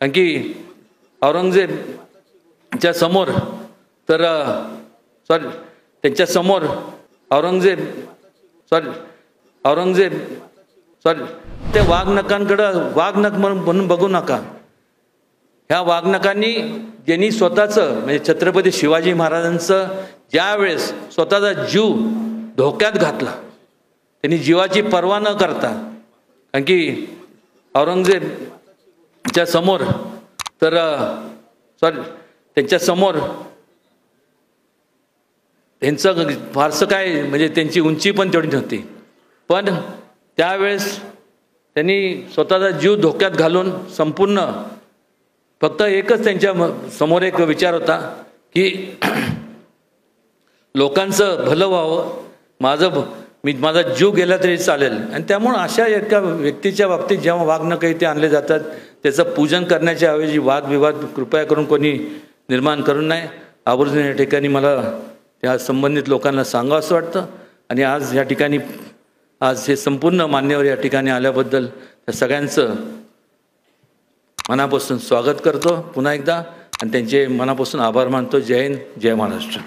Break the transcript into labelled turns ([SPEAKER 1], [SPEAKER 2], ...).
[SPEAKER 1] कारण की औरंगजेबच्या समोर तर सॉरी त्यांच्या समोर औरंगजेब ते वाघनकांकडं वाघनख म्हणून बघू नका. ह्या वाघनखांनी ज्यांनी स्वतःचं म्हणजे छत्रपती शिवाजी महाराजांचं ज्यावेळेस स्वतःचा जीव धोक्यात घातला, त्यांनी जीवाची पर्वा न करता, कारण की औरंगजेबच्या समोर तर त्यांच्या समोर त्यांचं फारसं काय म्हणजे त्यांची उंची पण तेवढी नव्हती, पण त्यावेळेस त्यांनी स्वतःचा जीव धोक्यात घालून संपूर्ण फक्त एकच त्यांच्या समोर एक विचार होता की लोकांचं भलं व्हावं, माझा जीव गेला तरी चालेल. आणि त्यामुळं अशा एका व्यक्तीच्या बाबतीत जेव्हा वाघनख इथे आणले जातात त्याचं पूजन करण्याच्या ऐवजी वादविवाद कृपया करून कोणी निर्माण करू नये. आवर्जून या ठिकाणी मला त्या संबंधित लोकांना सांगावं असं वाटतं. आणि आज या ठिकाणी आज हे संपूर्ण मान्यवर या ठिकाणी आल्याबद्दल त्या सगळ्यांचं मनापासून स्वागत करतो पुन्हा एकदा आणि त्यांचे मनापासून आभार मानतो. जय हिंद, जय महाराष्ट्र.